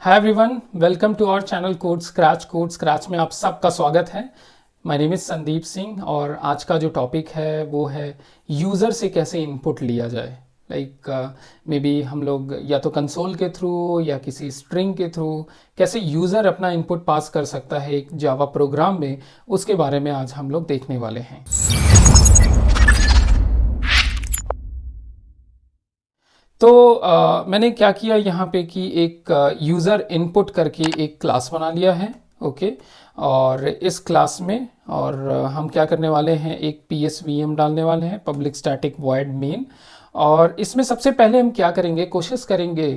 Hi everyone, welcome to our channel code scratch में आप सबका स्वागत है। My name is Sandeep Singh और आज का जो टॉपिक है वो है यूज़र से कैसे इनपुट लिया जाए। मे बी हम लोग या तो कंसोल के थ्रू या किसी स्ट्रिंग के थ्रू कैसे यूज़र अपना इनपुट पास कर सकता है एक जावा प्रोग्राम में, उसके बारे में आज हम लोग देखने वाले हैं। तो मैंने क्या किया यहाँ पे कि एक यूज़र इनपुट करके एक क्लास बना लिया है। ओके, और इस क्लास में हम क्या करने वाले हैं, एक PSVM डालने वाले हैं, पब्लिक स्टैटिक वॉइड मेन। और इसमें सबसे पहले हम क्या करेंगे, कोशिश करेंगे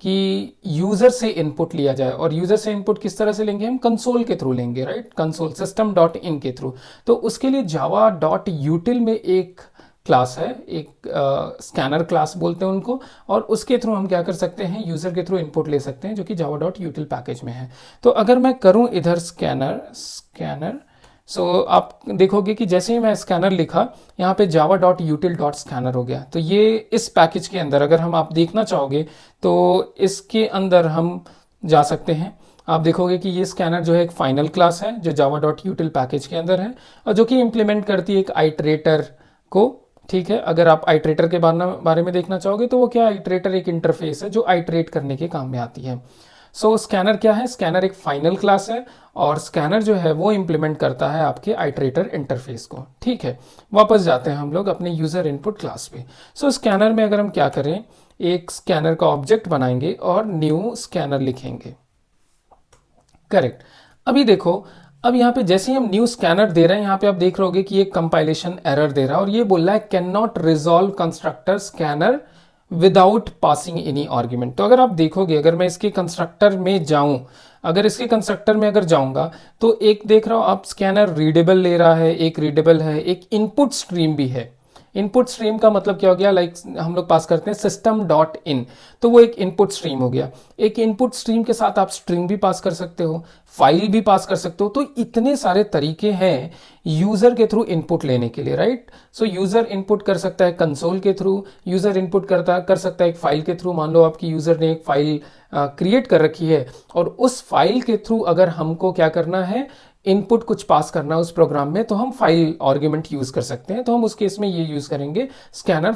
कि यूज़र से इनपुट लिया जाए। और यूज़र से इनपुट किस तरह से लेंगे, हम कंसोल के थ्रू लेंगे, राइट, कंसोल सिस्टम डॉट इन के थ्रू। तो उसके लिए जावा डॉट यूटिल में एक क्लास है, एक स्कैनर क्लास बोलते हैं उनको, और उसके थ्रू हम क्या कर सकते हैं, यूज़र के थ्रू इनपुट ले सकते हैं, जो कि जावा डॉट यूटिल पैकेज में है। तो अगर मैं करूं इधर स्कैनर, सो आप देखोगे कि जैसे ही मैं स्कैनर लिखा, यहाँ पे जावा डॉट यूटिल डॉट स्कैनर हो गया। तो ये इस पैकेज के अंदर अगर हम आप देखना चाहोगे तो इसके अंदर हम जा सकते हैं। आप देखोगे कि ये स्कैनर जो है एक फाइनल क्लास है जो जावा डॉट यूटिल पैकेज के अंदर है, और जो कि इम्प्लीमेंट करती है एक आइट्रेटर को। ठीक है, अगर आप आइट्रेटर के बारे में देखना चाहोगे तो वो क्या, आइट्रेटर एक इंटरफेस है जो आइट्रेट करने के काम में आती है। सो स्कैनर क्या है, स्कैनर एक फाइनल क्लास है और स्कैनर जो है वो इम्प्लीमेंट करता है आपके आइट्रेटर इंटरफेस को। ठीक है, वापस जाते हैं हम लोग अपने यूज़र इनपुट क्लास पे। सो स्कैनर में अगर हम क्या करें, एक स्कैनर का ऑब्जेक्ट बनाएंगे और न्यू स्कैनर लिखेंगे। करेक्ट। अभी देखो, अब यहाँ पे जैसे ही हम न्यू स्कैनर दे रहे हैं, यहाँ पे आप देख रहोगे कि एक कंपाइलेशन एरर दे रहा है और ये बोल रहा है can not resolve constructor scanner without passing any argument. तो अगर आप देखोगे, अगर मैं इसके कंस्ट्रक्टर में जाऊं, अगर इसके कंस्ट्रक्टर में अगर जाऊंगा तो एक देख रहा हूं आप, स्कैनर रीडेबल ले रहा है, एक रीडेबल है, एक इनपुट स्ट्रीम भी है। इनपुट स्ट्रीम का मतलब क्या हो गया, हम लोग पास करते हैं सिस्टम डॉट इन, तो वो एक इनपुट स्ट्रीम हो गया। एक इनपुट स्ट्रीम के साथ आप स्ट्रिंग भी पास कर सकते हो, फाइल भी पास कर सकते हो। तो इतने सारे तरीके हैं यूजर के थ्रू इनपुट लेने के लिए, राइट। सो यूजर इनपुट कर सकता है कंसोल के थ्रू, यूजर इनपुट कर सकता है एक फाइल के थ्रू। मान लो आपकी यूजर ने एक फाइल क्रिएट कर रखी है और उस फाइल के थ्रू अगर हमको क्या करना है, इनपुट कुछ पास करना उस प्रोग्राम में, तो हम फाइल आर्ग्यूमेंट यूज कर सकते हैं। तो हम उस केस में ये यूज करेंगे स्कैनर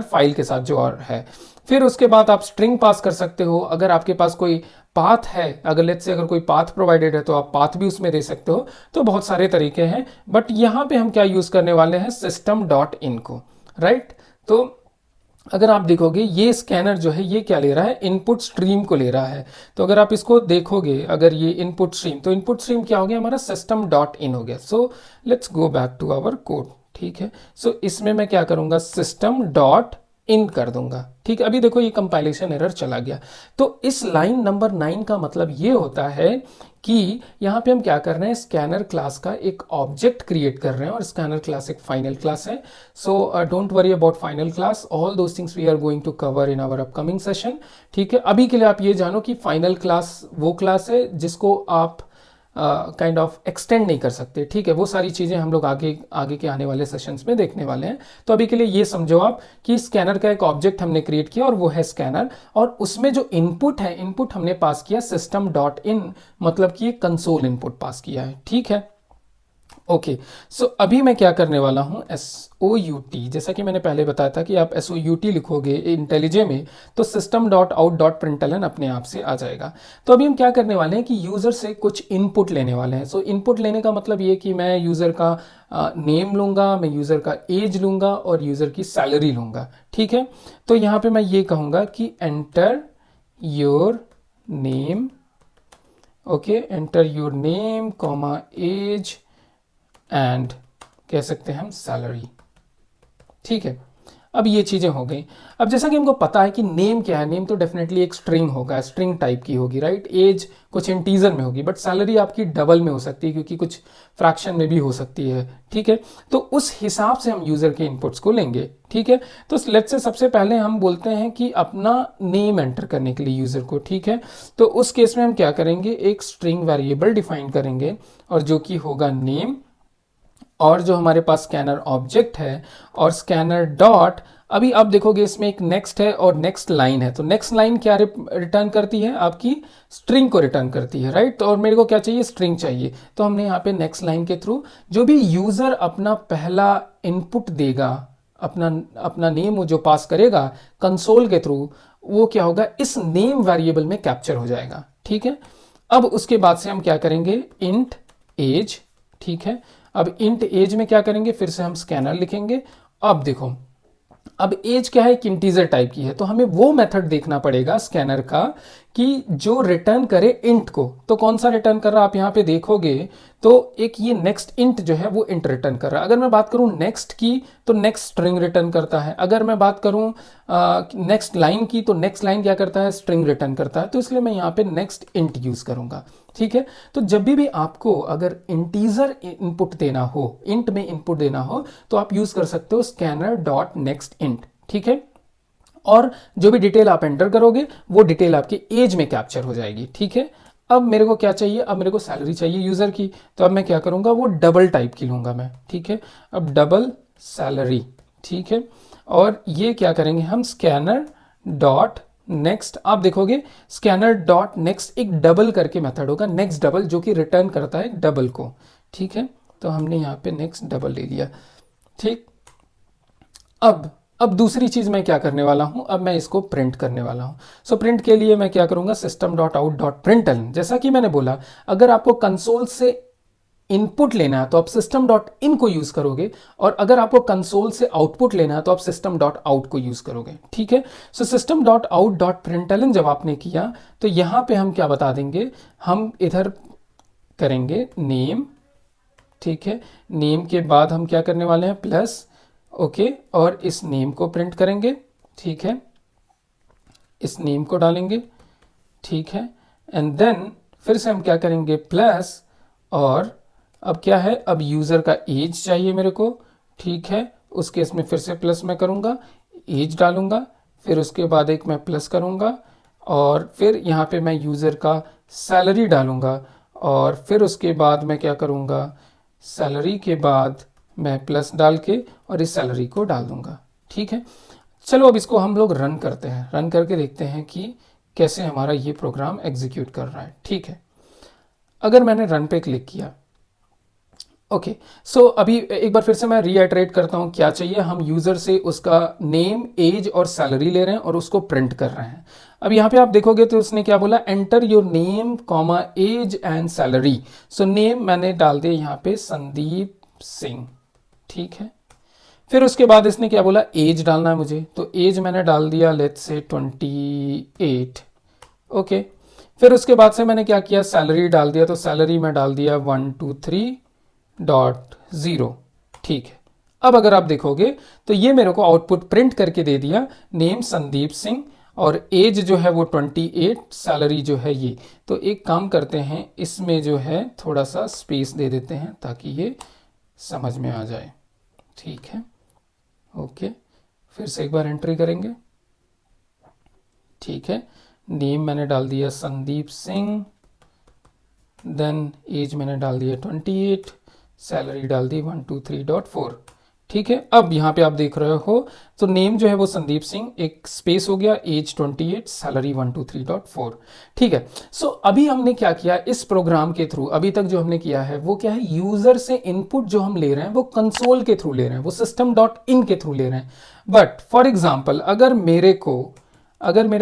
फाइल के साथ जो और है। फिर उसके बाद आप स्ट्रिंग पास कर सकते हो। अगर आपके पास कोई पाथ है, अगर लेट्स से अगर कोई पाथ प्रोवाइडेड है तो आप पाथ भी उसमें दे सकते हो। तो बहुत सारे तरीके हैं, बट यहाँ पे हम क्या यूज करने वाले हैं, सिस्टम डॉट इन को, राइट। तो अगर आप देखोगे ये स्कैनर जो है ये क्या ले रहा है, इनपुट स्ट्रीम को ले रहा है। तो अगर आप इसको देखोगे, अगर ये इनपुट स्ट्रीम, तो इनपुट स्ट्रीम क्या हो गया, हमारा सिस्टम डॉट इन हो गया। So let's go back to our code. ठीक है, सो इसमें मैं क्या करूंगा, सिस्टम डॉट इन कर दूंगा। ठीक है, अभी देखो ये कंपाइलेशन एरर चला गया। तो इस लाइन नंबर 9 का मतलब ये होता है कि यहाँ पे हम क्या कर रहे हैं, स्कैनर क्लास का एक ऑब्जेक्ट क्रिएट कर रहे हैं, और स्कैनर क्लास एक फाइनल क्लास है। So don't worry about final class, all those things we are going to cover in our upcoming session. ठीक है, अभी के लिए आप ये जानो कि फाइनल क्लास वो क्लास है जिसको आप काइंड ऑफ एक्सटेंड नहीं कर सकते। ठीक है, वो सारी चीज़ें हम लोग आगे आगे के आने वाले सेशंस में देखने वाले हैं। तो अभी के लिए ये समझो आप कि स्कैनर का एक ऑब्जेक्ट हमने क्रिएट किया और वो है स्कैनर, और उसमें जो इनपुट है, इनपुट हमने पास किया सिस्टम डॉट इन, मतलब कि एक कंसोल इनपुट पास किया है। ठीक है, ओके। सो अभी मैं क्या करने वाला हूं, SOUT, जैसा कि मैंने पहले बताया था कि आप SOUT लिखोगे इंटेलिजे में तो system dot out dot println अपने आप से आ जाएगा। तो अभी हम क्या करने वाले हैं कि यूज़र से कुछ इनपुट लेने वाले हैं। सो इनपुट लेने का मतलब ये कि मैं यूज़र का नेम लूँगा, मैं यूज़र का एज लूँगा और यूज़र की सैलरी लूँगा। ठीक है, तो यहाँ पे मैं ये कहूँगा कि enter your name, okay, enter your name comma age and कह सकते हैं हम सैलरी। ठीक है, अब ये चीज़ें हो गई। अब जैसा कि हमको पता है कि नेम क्या है, नेम तो डेफिनेटली एक स्ट्रिंग होगा, स्ट्रिंग टाइप की होगी, राइट। एज कुछ इंटीजर में होगी, बट सैलरी आपकी डबल में हो सकती है क्योंकि कुछ फ्रैक्शन में भी हो सकती है। ठीक है, तो उस हिसाब से हम यूज़र के इनपुट्स को लेंगे। ठीक है, तो लेट्स से सबसे पहले हम बोलते हैं कि अपना नेम एंटर करने के लिए यूज़र को। ठीक है, तो उस केस में हम क्या करेंगे, एक स्ट्रिंग वेरिएबल डिफाइन करेंगे और जो कि होगा नेम, और जो हमारे पास स्कैनर ऑब्जेक्ट है, और स्कैनर डॉट अभी आप देखोगे इसमें एक नेक्स्ट है और नेक्स्ट लाइन है, तो नेक्स्ट लाइन क्या रिटर्न करती है, आपकी स्ट्रिंग को रिटर्न करती है, राइट। तो और मेरे को क्या चाहिए, स्ट्रिंग चाहिए। तो हमने यहाँ पे नेक्स्ट लाइन के थ्रू जो भी यूजर अपना पहला इनपुट देगा, अपना अपना नेम वो जो पास करेगा कंसोल के थ्रू, वो क्या होगा, इस नेम वेरिएबल में कैप्चर हो जाएगा, ठीक है। अब उसके बाद से हम क्या करेंगे, इंट एज, ठीक है। अब इंट एज में क्या करेंगे, फिर से हम स्कैनर लिखेंगे। अब देखो, अब एज क्या है, एक इंटीजर टाइप की है, तो हमें वो मेथड देखना पड़ेगा स्कैनर का कि जो रिटर्न करे इंट को। तो कौन सा रिटर्न कर रहा है, आप यहाँ पे देखोगे तो एक ये नेक्स्ट इंट जो है वो इंट रिटर्न कर रहा है। अगर मैं बात करूँ नेक्स्ट की तो नेक्स्ट स्ट्रिंग रिटर्न करता है। अगर मैं बात करूँ नेक्स्ट लाइन की तो नेक्स्ट लाइन क्या करता है, स्ट्रिंग रिटर्न करता है। तो इसलिए मैं यहाँ पे नेक्स्ट इंट यूज करूंगा, ठीक है। तो जब भी आपको अगर इंटीजर इनपुट देना हो, इंट में इनपुट देना हो, तो आप यूज कर सकते हो स्कैनर डॉट नेक्स्ट इंट, ठीक है। और जो भी डिटेल आप एंटर करोगे वो डिटेल आपकी एज में कैप्चर हो जाएगी, ठीक है। अब मेरे को क्या चाहिए, अब मेरे को सैलरी चाहिए यूजर की, तो अब मैं क्या करूंगा, वो डबल टाइप की लूंगा मैं, ठीक है। अब डबल सैलरी, ठीक है। और ये क्या करेंगे हम, स्कैनर डॉट नेक्स्ट। आप देखोगे स्कैनर डॉट नेक्स्ट एक डबल करके मेथड होगा, नेक्स्ट डबल, जो कि रिटर्न करता है डबल को, ठीक है। तो हमने यहाँ पे नेक्स्ट डबल ले लिया, ठीक। अब दूसरी चीज मैं क्या करने वाला हूं, अब मैं इसको प्रिंट करने वाला हूं। सो प्रिंट के लिए मैं क्या करूंगा, system dot out dot println. जैसा कि मैंने बोला, अगर आपको कंसोल से इनपुट लेना है तो आप सिस्टम डॉट इन को यूज करोगे, और अगर आपको कंसोल से आउटपुट लेना है तो आप सिस्टम डॉट आउट को यूज करोगे, ठीक है। So system dot out dot println जब आपने किया तो यहां पे हम क्या बता देंगे, हम इधर करेंगे नेम, ठीक है। नेम के बाद हम क्या करने वाले हैं, प्लस, ओके, और इस नेम को प्रिंट करेंगे, ठीक है। इस नेम को डालेंगे, ठीक है। एंड देन फिर से हम क्या करेंगे, प्लस, और अब क्या है, अब यूजर का एज चाहिए मेरे को, ठीक है। उस केस में फिर से प्लस मैं करूंगा, एज डालूंगा, फिर उसके बाद एक मैं प्लस करूंगा, और फिर यहाँ पे मैं यूजर का सैलरी डालूंगा, और फिर उसके बाद मैं क्या करूंगा, सैलरी के बाद मैं प्लस डाल के और इस सैलरी को डाल दूंगा, ठीक है। चलो अब इसको हम लोग रन करते हैं, रन करके देखते हैं कि कैसे हमारा ये प्रोग्राम एग्जीक्यूट कर रहा है, ठीक है। अगर मैंने रन पे क्लिक किया, ओके, सो अभी एक बार फिर से मैं रीआइटरेट करता हूं क्या चाहिए, हम यूजर से उसका नेम, एज और सैलरी ले रहे हैं और उसको प्रिंट कर रहे हैं। अब यहाँ पे आप देखोगे तो उसने क्या बोला, enter your name comma age and salary. So name मैंने डाल दिया यहाँ पे संदीप सिंह, ठीक है। फिर उसके बाद इसने क्या बोला, एज डालना है मुझे, तो एज मैंने डाल दिया लेट्स से 28, ओके। फिर उसके बाद से मैंने क्या किया, सैलरी डाल दिया, तो सैलरी में डाल दिया 123.0, ठीक है। अब अगर आप देखोगे तो ये मेरे को आउटपुट प्रिंट करके दे दिया, नेम संदीप सिंह और एज जो है वो 28, सैलरी जो है ये। तो एक काम करते हैं, इसमें जो है थोड़ा सा स्पेस दे देते हैं ताकि ये समझ में आ जाए, ठीक है, ओके। फिर से एक बार एंट्री करेंगे, ठीक है। नेम मैंने डाल दिया संदीप सिंह, देन एज मैंने डाल दिया 28, सैलरी डाल दी 123.4, ठीक है। अब यहाँ पे आप देख रहे हो तो नेम जो है वो संदीप सिंह, एक स्पेस हो गया, एज 28, सैलरी 123.4, ठीक है। सो अभी हमने क्या किया इस प्रोग्राम के थ्रू, अभी तक जो हमने किया है वो क्या है, यूजर से इनपुट जो हम ले रहे हैं वो कंसोल के थ्रू ले रहे हैं, वो सिस्टम डॉट इन के थ्रू ले रहे हैं। बट फॉर एग्जाम्पल अगर मेरे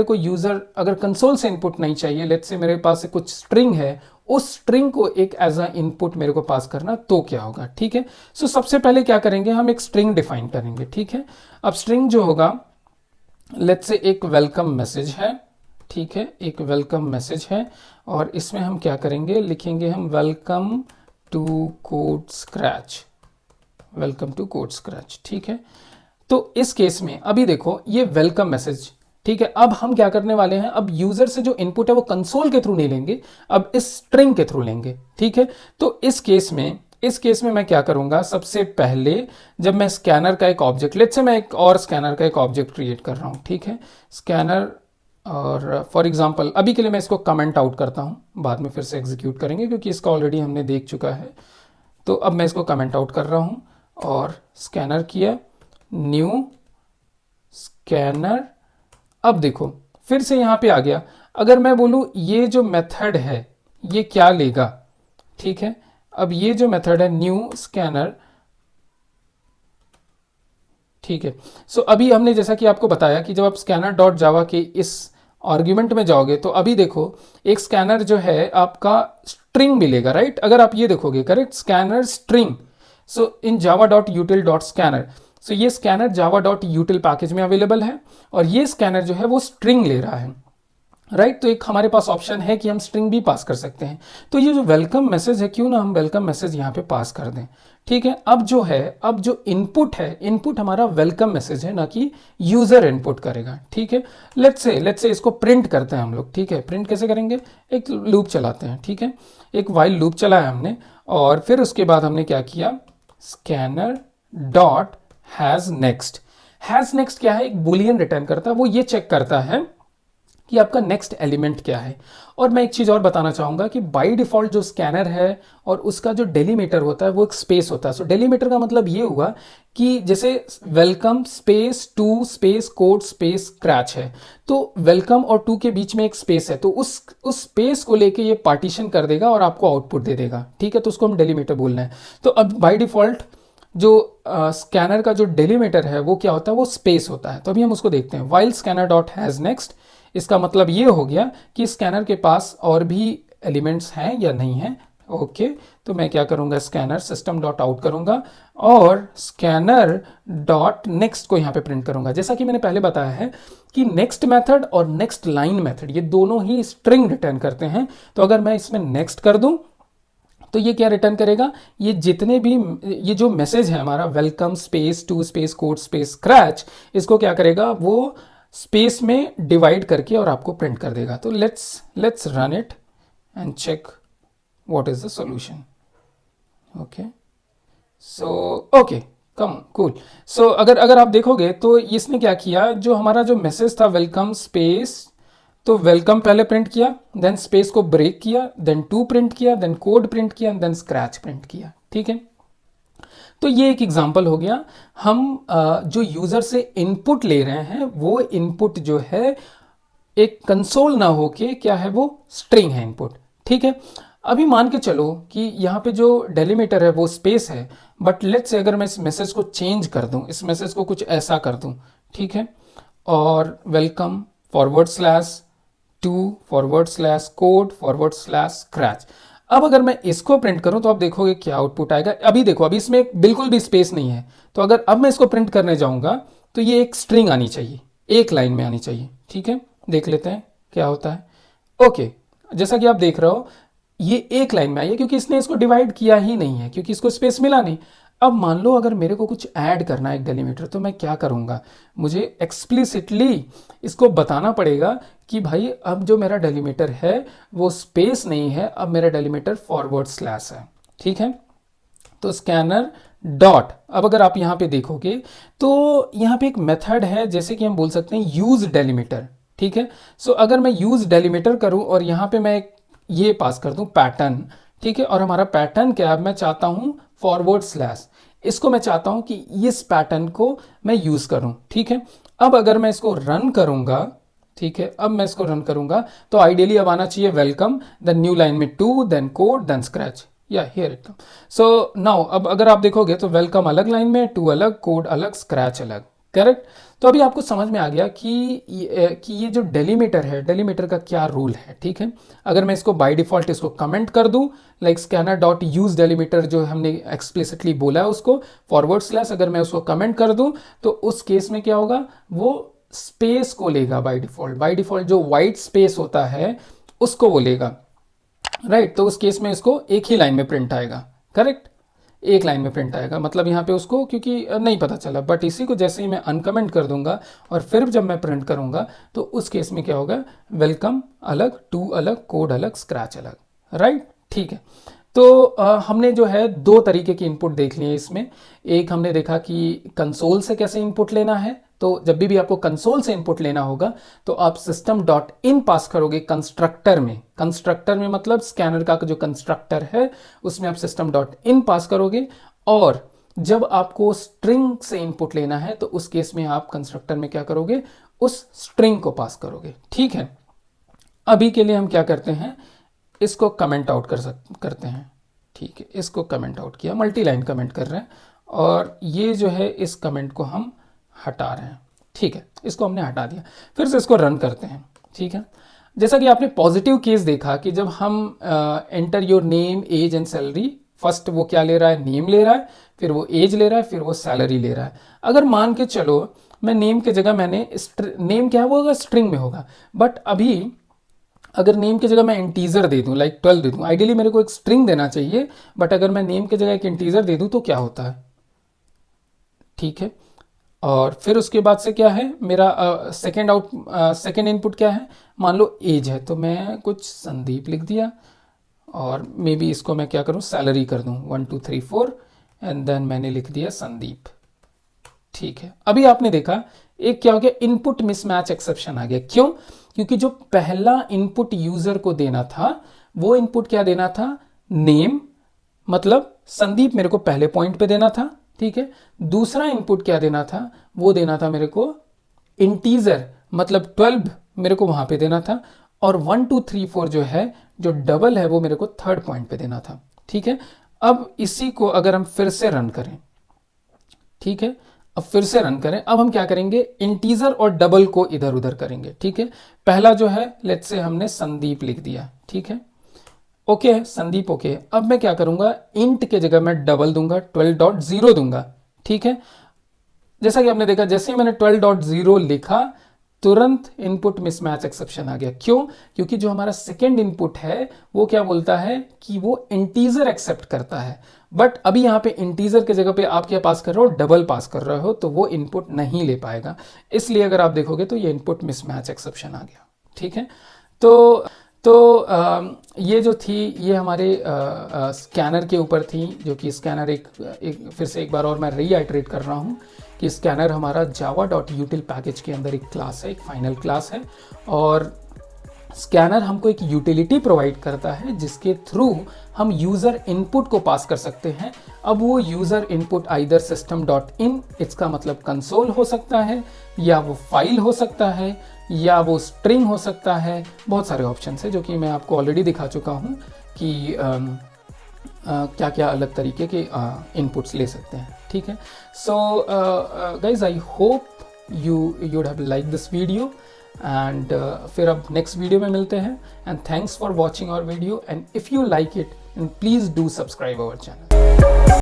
को यूजर अगर कंसोल से इनपुट नहीं चाहिए, लेट्स से मेरे पास कुछ स्ट्रिंग है, उस स्ट्रिंग को एक एज अ इनपुट मेरे को पास करना, तो क्या होगा, ठीक है। सो सबसे पहले क्या करेंगे, हम एक स्ट्रिंग डिफाइन करेंगे, ठीक है। अब स्ट्रिंग जो होगा, लेट्स से एक वेलकम मैसेज है, ठीक है, एक वेलकम मैसेज है, और इसमें हम क्या करेंगे, लिखेंगे हम welcome to code scratch, welcome to code scratch, ठीक है। तो इस केस में अभी देखो ये वेलकम मैसेज, ठीक है। अब हम क्या करने वाले हैं, अब यूजर से जो इनपुट है वो कंसोल के थ्रू नहीं लेंगे, अब इस स्ट्रिंग के थ्रू लेंगे, ठीक है। तो इस केस में मैं क्या करूंगा, सबसे पहले जब मैं स्कैनर का एक ऑब्जेक्ट, लेट्स से मैं एक और स्कैनर का एक ऑब्जेक्ट क्रिएट कर रहा हूं, ठीक है, स्कैनर, और फॉर एग्जांपल अभी के लिए मैं इसको कमेंट आउट करता हूं, बाद में फिर से एग्जीक्यूट करेंगे क्योंकि इसका ऑलरेडी हमने देख चुका है। तो अब मैं इसको कमेंट आउट कर रहा हूं और स्कैनर किया, न्यू स्कैनर। अब देखो फिर से यहां पे आ गया, अगर मैं बोलूं ये जो मेथड है ये क्या लेगा, ठीक है। अब ये जो मेथड है न्यू स्कैनर, ठीक है। सो अभी हमने जैसा कि आपको बताया कि जब आप स्कैनर डॉट जावा के इस आर्ग्यूमेंट में जाओगे तो अभी देखो एक स्कैनर जो है आपका स्ट्रिंग मिलेगा, राइट। अगर आप ये देखोगे, correct, scanner string. So in Java dot util dot scanner, so ये scanner Java dot util package में अवेलेबल है और ये स्कैनर जो है वो स्ट्रिंग ले रहा है, राइट। तो एक हमारे पास ऑप्शन है कि हम स्ट्रिंग भी पास कर सकते हैं। तो ये जो वेलकम मैसेज है, क्यों ना हम वेलकम मैसेज यहाँ पे पास कर दें, ठीक है। अब जो है, अब जो इनपुट है, इनपुट हमारा वेलकम मैसेज है, ना कि यूजर इनपुट करेगा, ठीक है। लेट्स से इसको प्रिंट करते हैं हम लोग, ठीक है। प्रिंट कैसे करेंगे, एक लूप चलाते हैं, ठीक है। एक वाइल लूप चलाया हमने और फिर उसके बाद हमने क्या किया, स्कैनर डॉट हैज नेक्स्ट क्या है, एक बुलियन रिटर्न करता है। वो ये चेक करता है कि आपका नेक्स्ट एलिमेंट क्या है। और मैं एक चीज़ और बताना चाहूँगा कि बाय डिफ़ॉल्ट जो स्कैनर है और उसका जो डेलीमीटर होता है वो एक स्पेस होता है। सो डेलीमीटर का मतलब ये हुआ कि जैसे welcome space to space code space scratch है, तो वेलकम और टू के बीच में एक स्पेस है, तो उस स्पेस को लेके ये पार्टीशन कर देगा और आपको आउटपुट दे देगा, ठीक है। तो उसको हम डेलीमीटर बोलना है। तो अब बाय डिफ़ॉल्ट जो स्कैनर का जो डेलीमीटर है वो क्या होता है, वो स्पेस होता है। तो अभी हम उसको देखते हैं, while scanner dot has next, इसका मतलब ये हो गया कि स्कैनर के पास और भी एलिमेंट्स हैं या नहीं हैं, ओके। तो मैं क्या करूंगा, स्कैनर सिस्टम डॉट आउट करूंगा और स्कैनर डॉट नेक्स्ट को यहाँ पे प्रिंट करूंगा। जैसा कि मैंने पहले बताया है कि नेक्स्ट मेथड और नेक्स्ट लाइन मेथड ये दोनों ही स्ट्रिंग रिटर्न करते हैं। तो अगर मैं इसमें नेक्स्ट कर दूं तो ये क्या रिटर्न करेगा, ये जितने भी ये जो मैसेज है हमारा welcome space to space code space scratch, इसको क्या करेगा, वो स्पेस में डिवाइड करके और आपको प्रिंट कर देगा। तो let's run it and check what is the solution, okay. So okay come cool. So अगर आप देखोगे तो इसने क्या किया, जो हमारा जो मैसेज था वेलकम स्पेस, तो वेलकम पहले प्रिंट किया, देन स्पेस को ब्रेक किया, देन टू प्रिंट किया, देन कोड प्रिंट किया, देन स्क्रैच प्रिंट किया, ठीक है। तो ये एक एग्जांपल हो गया। हम जो यूजर से इनपुट ले रहे हैं वो इनपुट जो है एक कंसोल ना होके क्या है, वो स्ट्रिंग है इनपुट, ठीक है। अभी मान के चलो कि यहाँ पे जो डेलीमीटर है वो स्पेस है, बट लेट्स से अगर मैं इस मैसेज को चेंज कर दूं, इस मैसेज को कुछ ऐसा कर दूं, ठीक है, और welcome forward slash to forward slash code forward slash scratch. अब अगर मैं इसको प्रिंट करूं तो आप देखोगे क्या आउटपुट आएगा। अभी देखो, अभी इसमें बिल्कुल भी स्पेस नहीं है, तो अगर अब मैं इसको प्रिंट करने जाऊंगा तो ये एक स्ट्रिंग आनी चाहिए, एक लाइन में आनी चाहिए, ठीक है। देख लेते हैं क्या होता है। ओके, जैसा कि आप देख रहे हो ये एक लाइन में आई है क्योंकि इसने इसको डिवाइड किया ही नहीं है, क्योंकि इसको स्पेस मिला नहीं। अब मान लो अगर मेरे को कुछ ऐड करना है एक डेलीमीटर, तो मैं क्या करूंगा, मुझे एक्सप्लिसिटली इसको बताना पड़ेगा कि भाई अब जो मेरा डेलीमीटर है वो स्पेस नहीं है, अब मेरा डेलीमीटर फॉरवर्ड स्लैश है, ठीक है। तो स्कैनर डॉट, अब अगर आप यहां पे देखोगे तो यहां पे एक मेथड है, जैसे कि हम बोल सकते हैं यूज डेलीमीटर, ठीक है। सो अगर मैं यूज डेलीमीटर करूं और यहां पे मैं ये पास कर दूं पैटर्न, ठीक है, और हमारा पैटर्न क्या है, मैं चाहता हूं फॉरवर्ड स्लैश, इसको मैं चाहता हूं कि इस पैटर्न को मैं यूज करूं, ठीक है। अब अगर मैं इसको रन करूंगा, ठीक है, अब मैं इसको रन करूंगा तो आइडियली अब आना चाहिए वेलकम, देन न्यू लाइन में to, then code, then scratch, या here it come. So now अब अगर आप देखोगे तो वेलकम अलग लाइन में, टू अलग, कोड अलग, स्क्रैच अलग, करेक्ट। तो अभी आपको समझ में आ गया कि ये जो डेलीमीटर है, डेलीमीटर का क्या रूल है, ठीक है। अगर मैं इसको बाय डिफॉल्ट इसको कमेंट कर दूं, like scanner dot use delimiter जो हमने एक्सप्लिसिटली बोला है उसको फॉरवर्ड स्लैश, अगर मैं उसको कमेंट कर दूं तो उस केस में क्या होगा, वो स्पेस को लेगा बाय डिफॉल्ट, बाय डिफॉल्ट जो वाइट स्पेस होता है उसको वो लेगा, राइट। तो उस केस में इसको एक ही लाइन में प्रिंट आएगा, करेक्ट, एक लाइन में प्रिंट आएगा। मतलब यहाँ पे उसको क्योंकि नहीं पता चला, बट इसी को जैसे ही मैं अनकमेंट कर दूंगा और फिर जब मैं प्रिंट करूंगा तो उस केस में क्या होगा, वेलकम अलग, टू अलग, कोड अलग, स्क्रैच अलग, राइट, ठीक है। तो हमने जो है दो तरीके की इनपुट देख लिए इसमें। एक हमने देखा कि कंसोल से कैसे इनपुट लेना है, तो जब भी आपको कंसोल से इनपुट लेना होगा तो आप सिस्टम डॉट इन पास करोगे कंस्ट्रक्टर में, कंस्ट्रक्टर में मतलब स्कैनर का जो कंस्ट्रक्टर है उसमें आप सिस्टम डॉट इन पास करोगे और जब आपको स्ट्रिंग से इनपुट लेना है तो उस केस में आप कंस्ट्रक्टर में क्या करोगे, उस स्ट्रिंग को पास करोगे। ठीक है, अभी के लिए हम क्या करते हैं, इसको कमेंट आउट करते हैं। ठीक है, इसको कमेंट आउट किया, मल्टी लाइन कमेंट कर रहे हैं, और ये जो है इस कमेंट को हम हटा रहे हैं। ठीक है, इसको हमने हटा दिया, फिर से इसको रन करते हैं। ठीक है, जैसा कि आपने पॉजिटिव केस देखा कि जब हम enter your name age and salary, first वो क्या ले रहा है, नेम ले रहा है, फिर वो एज ले रहा है, फिर वो सैलरी ले रहा है। अगर मान के चलो मैं नेम के जगह मैंने नेम क्या है वो होगा, स्ट्रिंग में होगा, बट अभी अगर नेम की जगह मैं इंटीजर दे दूं, लाइक 12 दे दूं, आइडियली मेरे को एक स्ट्रिंग देना चाहिए, बट अगर मैं नेम की जगह एक इंटीजर दे दूं तो क्या होता है। ठीक है, और फिर उसके बाद से क्या है मेरा सेकेंड इनपुट क्या है, मान लो एज है, तो मैं कुछ संदीप लिख दिया, और मे बी इसको मैं क्या करूं, सैलरी कर दूं 1 2 3 4, एंड देन मैंने लिख दिया संदीप। ठीक है, अभी आपने देखा एक क्या हो गया, इनपुट मिसमैच एक्सेप्शन आ गया। क्यों? क्योंकि जो पहला इनपुट यूजर को देना था वो इनपुट क्या देना था, नेम, मतलब संदीप मेरे को पहले पॉइंट पे देना था। ठीक है, दूसरा इनपुट क्या देना था, वो देना था मेरे को इंटीजर, मतलब 12 मेरे को वहां पे देना था, और 1 2 3 4 जो है, जो डबल है, वो मेरे को थर्ड पॉइंट पे देना था। ठीक है, अब इसी को अगर हम फिर से रन करें, ठीक है, अब फिर से रन करें, अब हम क्या करेंगे, इंटीजर और डबल को इधर उधर करेंगे। ठीक है, पहला जो है लेट्स से हमने संदीप लिख दिया। ठीक है, ओके है संदीप, ओके। अब मैं क्या करूंगा, इंट के जगह मैं डबल दूंगा, 12.0 दूंगा। ठीक है, जैसा कि आपने देखा, जैसे ही मैंने 12.0 लिखा तुरंत इनपुट मिसमैच एक्सेप्शन आ गया। क्यों? क्योंकि जो हमारा सेकेंड इनपुट है वो क्या बोलता है कि वो इंटीजर एक्सेप्ट करता है, बट अभी यहाँ पे इंटीजर के जगह पे आप क्या पास कर रहे हो, डबल पास कर रहे हो, तो वो इनपुट नहीं ले पाएगा। इसलिए अगर आप देखोगे तो ये इनपुट मिसमैच एक्सेप्शन आ गया। ठीक है, तो ये जो थी ये हमारे स्कैनर के ऊपर थी, जो कि स्कैनर एक फिर से एक बार और मैं रीआइटरेट कर रहा हूँ कि स्कैनर हमारा java.util पैकेज के अंदर एक क्लास है, एक फाइनल क्लास है, और स्कैनर हमको एक यूटिलिटी प्रोवाइड करता है जिसके थ्रू हम यूज़र इनपुट को पास कर सकते हैं। अब वो यूज़र इनपुट आइदर system.in, इसका मतलब कंसोल हो सकता है, या वो फाइल हो सकता है, या वो स्ट्रिंग हो सकता है। बहुत सारे ऑप्शन है जो कि मैं आपको ऑलरेडी दिखा चुका हूँ कि क्या क्या अलग तरीके के इनपुट्स ले सकते हैं। ठीक है, so guys I hope you would have like this video, and फिर अब नेक्स्ट वीडियो में मिलते हैं, and thanks for watching our video, and if you like it and please do subscribe our channel.